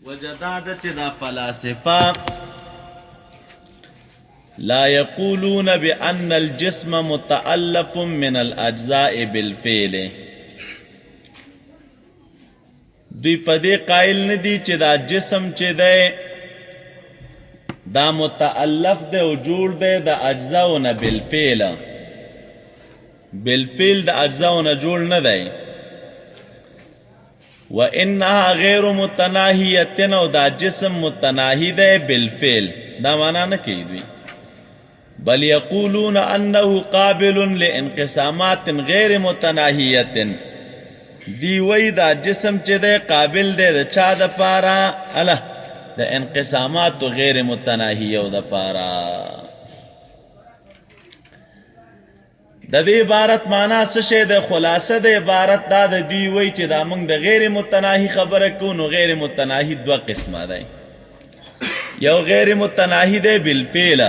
وجداد چې دا فلاسفه لا يقولون بأن الجسم متألف من الأجزاء بالفعل. دوی په دې قائل نه دي چې دا جسم چې دی دا متألف دی او جوړ دی د اجزاو نه بالفعل. بالفعل د اجزاو نه جوړ نه دی. وانها غیر متناهیه او دا جسم متناهی دی بالفعل. دا معنا نه کوي دوی، بل یقولون انه قابل لانقسامات غیر متناهیه. دی وی دا جسم چې دی قابل دی د چا د پاره اله د انقسامات غیر متناهیه او د پاره. د دې عبارت معنا څه شی د خلاصه د عبارت دا د دوی وی چې دا موږ د غیر متناهی خبره کوو. نو غیر متناهی دوه قسمه دی، یو غیر متناهی دی بالفعل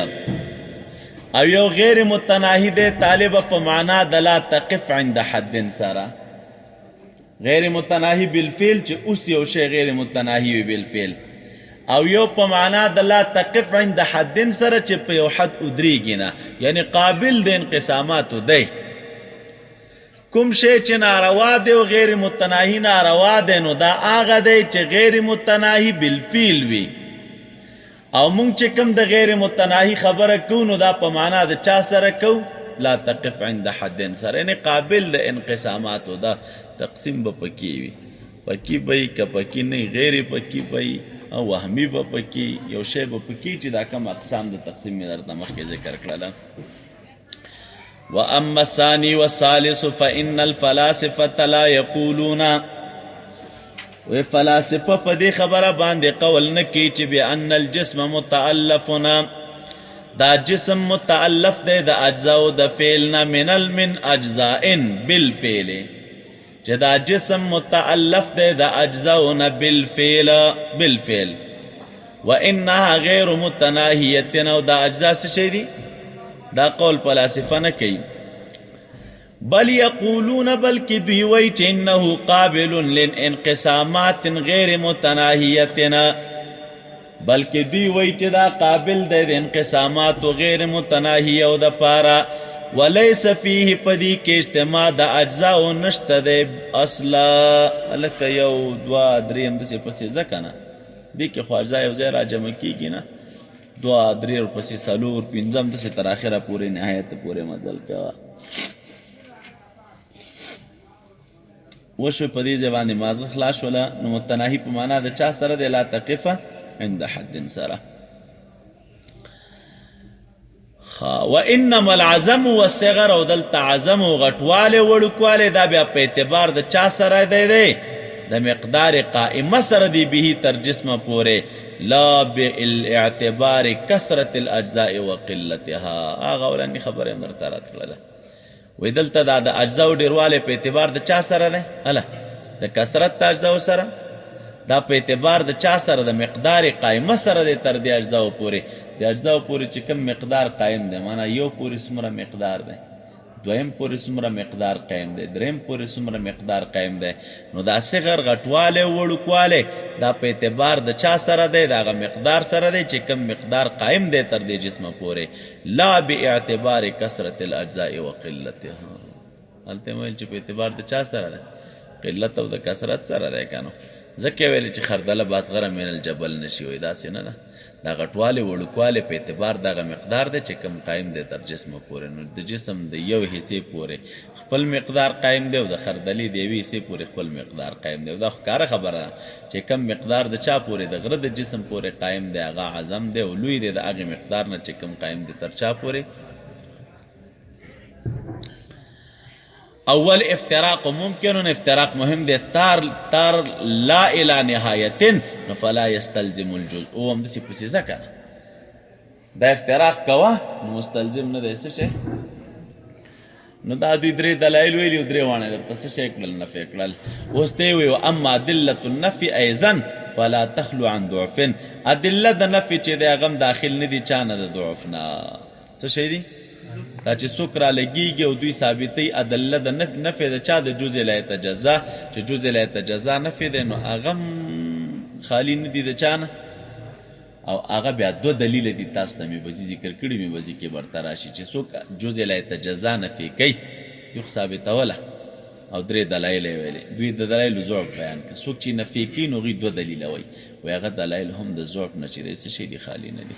او یو غیر متناهی دی طالب په معنا د لا تقف عند حد سره. غیر متناهی بالفعل چې اوس یو شی غیر متناهی وي بالفعل، او یو په معنا د لا تقف عند حد سره چې په یو حد ادریږي نه، یعنی قابل د انقساماتو دی. کوم شی چې ناروا دی او غیر متناهی ناروا دی نو دا هغه دی چې غیر متناهی بالفعل وي، او مونږ چې کوم د غیر متناهی خبره کوو نو دا په معنا د چا سره کوو؟ لا تقف عند حد سره، یعنی قابل د انقساماتو. دا تقسیم به پکې وي، پکې به وي که پکې نه غیر پکې به وي او وهمي به پکې یو شی به پکې چې دا کم اقسام د تقسیم مې درته مخکې ذکر کړله. واما الثاني والثالث فان الفلاسفه لا يقولون. وی فلاسفه په دې خبره باندې قول نه کوي چې بان الجسم متألفنا، دا جسم متألف دی د اجزاو د فعل نه من اجزاء بالفعل، چې دا جسم متألف دی د اجزاو نه بالفعل. وانها غیر متناهیه، او دا اجزا څه شی دي؟ دا قول فلاسفه نه کوي. بل یقولون، بلکې دوی وایي چې انه قابل لانقسامات غیر متناهیه، بلکې دوی وایي چې دا قابل دی د انقسامات غیر متناهیه او د پاره. وليس فيه پدې کې اجتماع د اجزاء نشته دی اصلا. لکه یو دوه درې همداسې پسې ځه که نه، دې کې خو اجزا یو ځای را جمع کېږي نه، دوه درې ورپسې څلور پنځه همداسې تر اخره پورې نهایت پورې مزل کوه. وشوې په دې ځای باندې مازغه خلاص شوله. نو متناهي په معنا د چا سره دی؟ لا تقفه عند حد سره. وانما العزم والصغر، او دلته عزم او غټواله وړوکواله دا بیا په اعتبار د چا سره دی؟ د مقدار قائمه سره دی به تر جسمه پورې، لا بالاعتبار کثرت الاجزاء وقلتها. هغه ولني خبره هم درته رات کړله. وی دلته دا د اجزاو ډیرواله په اعتبار د چا سره دی؟ اله د کثرت د اجزاو سره. دا په اعتبار د چا سره؟ د مقدار قائمه سره دی تر دې اجزاو پورې. د اجزاو پورې چې کوم مقدار قائم دی، معنا یو پورې څومره مقدار دی، دویم پورې څومره مقدار قائم دی، دریم پورې څومره مقدار قائم دی. نو دا صغر غټواله وړوکواله دا په اعتبار د چا سره دی؟ د هغه مقدار سره دی چې کوم مقدار قائم دی تر دې جسمه پورې، لا باعتبار کثرت الاجزاء وقلتها. هلته ویل چې په اعتبار د چا سره دی؟ قلت او د کثرت سره دی که نو. ځکه ویل چې خردله باصغره من الجبل نشي، وایي داسې نه ده. دا غټواله وړوکواله په اعتبار دغه مقدار دی چې کوم قایم دی تر جسمه پورې. نو د جسم د یو حصې پورې خپل مقدار قایم دی او د خردلې د یوې حصې پورې خپل مقدار قایم دی. دا ښکاره خبره ده چې کوم مقدار د چا پورې؟ د غره د جسم پورې قایم دی، هغه عظم دی او لوی دی د هغې مقدار نه چې کوم قایم دی تر چا پورې. اول افتراق ممکن، افتراق مهم دی تار لا الى نهایت، فلا يستلزم الجزء. او هم داسې پسې ځه که نه، دا افتراق کوه نو مستلزم نه دی څه شی. نو دا دوی درې دلایل ویلي او درې واڼه درته څه شی کړل؟ نفی کړل. اوس ته یې وایي اما ادله النفي ایضا فلا تخلو عن ضعف. ادله د نفي چې دی هغه هم داخل نه دي چا نه د ضعف نه. څه شی دي؟ دا چې څوک را لګېږي او دوی ثابتوي ادله د نفي د چا؟ د جزء لا یتجزا. چې جزء لا یتجزا نفي دی نو هغه خالی نه دي د چانه او هغه بیا دو دلیل دي تاسو ته مې بزي ذکر کړي مې بزي کې برته راشي چې څوک جزء لا يتجزا نفي کوي یو ثابتوله او درې دلایل یې ویلې دوی د دلایلو ضعف بیان کړه څوک چې نفي کوي نو هغوی دوه دلیله وایي وایي هغه دلایل هم د ضعف نه چې دی څه شی دي خالي نه دي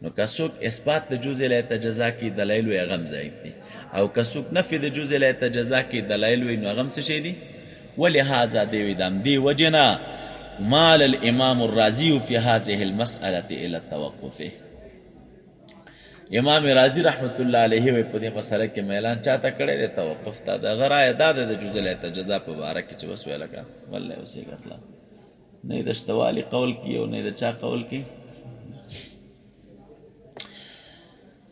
نو که څوک اثبات د جزء لا يتجزا کوي دلایل وایي هغه هم ضعیف دي او که څوک نفي د جزء لا يتجزا کوي دلایل وایي نو هغه هم څه شی دي ولهذا دی وایي د همدې وجې نه مال الامام الرازي في هذه المسألة الى التوقف امام رازي رحمت الله علیه وی په دې مسله کې اعلان چاته کړی دی توقف ته د غرا اعداد د جزء لا يتجزا په باره کې چې وسو لکه والله اوسې غفلا نه د اشتوالي قول کی او نه د چا قول کی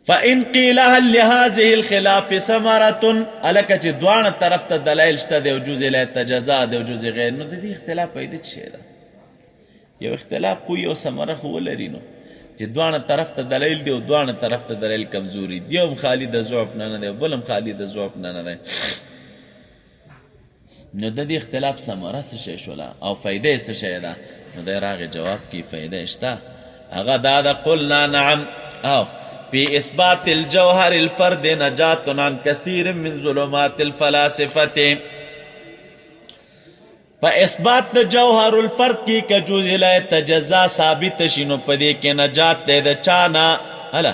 فإن قيل هل لهذه الخلاف ثمرة الک چې دوانه طرف ته دلایل شته د جزء لا يتجزا د جزء غیر نو د دې اختلاف پیدا شي یو اختلاف خو یو ثمره خو لري نو چې دوانه طرف ته دلیل دی او دوانه طرف ته دلیل کمزوري دی هم خالی د ضعف نه دی بل هم خالی د ضعف نه دی نو د دې اختلاف ثمره څه شی شوله او فایده څه شی ده نو دی راغی جواب کې فایده شته هغه دا ده قلنا نعم او في إثبات الجوهر الفرد نجات عن كثير من ظلمات الفلاسفة فإثبات جوهر الفرد کی کجوز لا يتجزا ثابت شنو پدې کې نجات دے د چانا هلا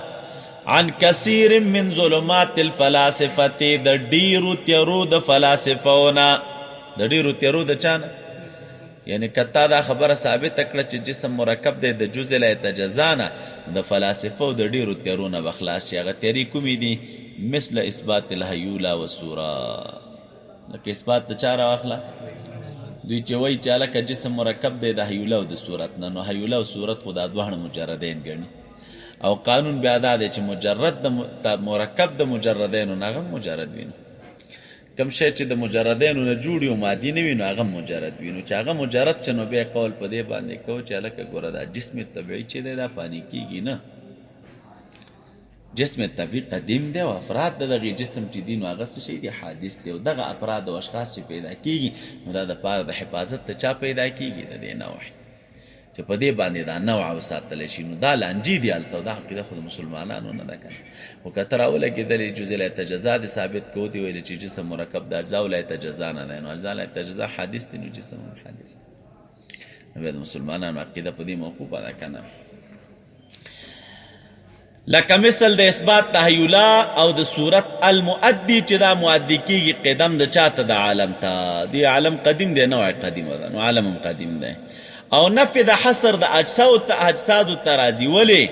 عن كثير من ظلمات الفلاسفة د ډیرو تیرو د فلاسفونا د ډیرو تیرو د چانا یعنی کتا دا خبره ثابت کړه چې جسم مرکب دی د جزء لا يتجزا نه د فلاسفو د ډیرو تیرو نه بخلاص شي هغه تیری کومې دي مثل اثبات الهیولا والصورا لکه اثبات د چا راواخله دوی چې وایي چې هلکه جسم مرکب دی د هیولا او د صورت نه نو هیولا او صورت خو دا دواړه مجردین ګڼي او قانون بیا دا دی چې مجرد د مرکب د مجردینو نه هغه مجرد وي کم شی چې د مجردینو نه جوړ وي او مادي نه وي نو هغه مجرد وي نو چې هغه مجرد چې نو بیا قول په دې باندې کوو چې هلکه ګوره دا جسم طبیعي چې دی دا فاني کېږي نه جسم طبیعي قدیم دی او افراد د دغې جسم چې دي نو هغه څه شی دي حادث دی او دغه افراد او اشخاص چې پیدا کېږي نو دا دپاره د حفاظت ته چا پیدا کېږي د دې نوع چې په دې باندې دا نوع وساتلی شي نو دا لانجې دي هلته او دا عقیده خو د مسلمانانو نه ده که خو که ته راولګېدلې جزء لا يتجزا دې ثابت کو دې ویلې چې جسم مرکب د اجزاو لا يتجزا نه دی نو اجزا لا يتجزا حادث دی نو جسم هم حادث دی نو بیا د مسلمانانو عقیده په دې موقوفه ده که نه لکه مثل د اثبات تحیلا او د صورت المؤدی چې دا مؤدی کېږي قدم د چاته د عالم ته دی عالم قدیم دی نوع قدیمه ده نو عالم هم قدیم دی او نفي د حصر د اجسادو ترازی ولې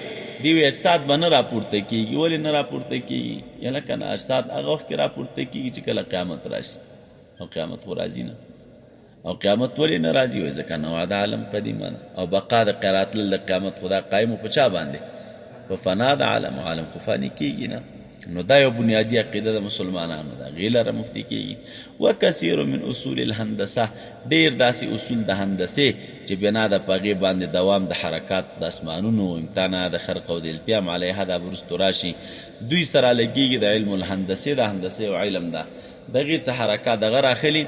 دی وی اجساد به نه راپورته کېږي ولې نه راپورته کېږي یا لکه نه اجساد هغه وخت کې راپورته کېږي چې کله قیامت راشي او قیامت خو راځي نه او قیامت ولې نه راځي وایي ځکه نوع د عالم قدیمه ده او بقا د قرات د قیامت خدا قایم په چا باندې په فنا د عالم عالم خو فاني کېږي نه نو دا یو بنیادی عقیده د مسلمانانو ده غیر را مفتی کېږي وکثیر من اصول الهندسه ډیر داسې اصول د هندسې چې بنا د پغې باندې دوام د حرکات د اسمانونو امتناع د خرق او د التیام علیها دا برستو راشي دوی سره لګېږي د علم الهندسې د هندسې او علم ده دغې څه حرکات دغه راخلي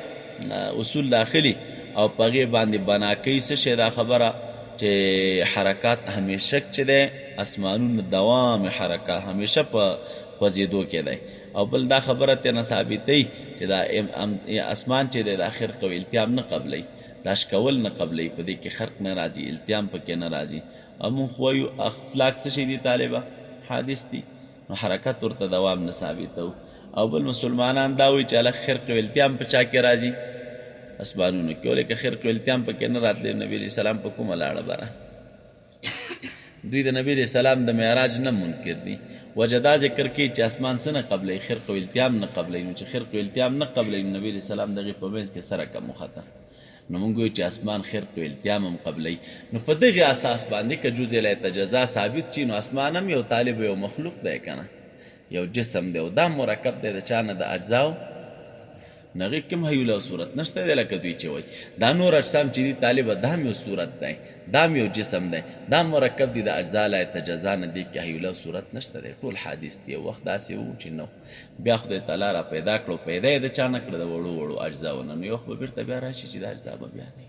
اصول داخلي او پغې باندې بنا کوي څه شی دا خبره چې حرکات همیشه چې دی اسمانونو دوام حرکات همیشه په خوځېدو کې دی او بل دا خبره تېنه ثابتوي چې دا اسمان چې دی دا خرق او التیام نه قبلی دا شکول نه قبلی په دې کې خرق نه راځي التیام پکې نه راځي او مونږ خو وایو افلاک څه شی دي طالبه حادث دي نو حرکت ورته دوام نه ثابتو او بل مسلمانان دا وایي چې هلک خرق او التیام په چا کې راځي اسمانونو کې ولې که خرق او التیام پکې نه راتلی نبي علیه السلام په کومه لاړه بره دوی د نبی علیه السلام د معراج نه منکر دي وجه دا ذکر کوي چې اسمان څه نه قبلی خرق او التیام نه قبلی نو چې خرق او التیام نه قبلی نو نبی علیه السلام دغې په منځ کې سره کم وخته نو مونږ وایو چې اسمان خرق او التیام هم قبلی نو په دغې اساس باندې که جزء لا يتجزا ثابت شي نو اسمان هم یو طالب یو مخلوق دی که نه یو جسم دی او دا مرکب دی د چا نه د اجزاو نغې کوم هیوله او صورت نشته دی لکه دوی چې وایي دا نور اجسام چې دي طالبه دا هم یو صورت دی دا هم یو جسم دی دا مرکب دی د اجزا لا يتجزا نه دی کې هیوله او صورت نشته دی ټول حادث دی یو وخت داسې و چې نو بیا خدای تعالی را پیدا کړو پیدا یې د چا نه کړه د وړو وړو اجزاونه نو یو وخت به بېرته بیا راشي چې دا اجزا به بیا نه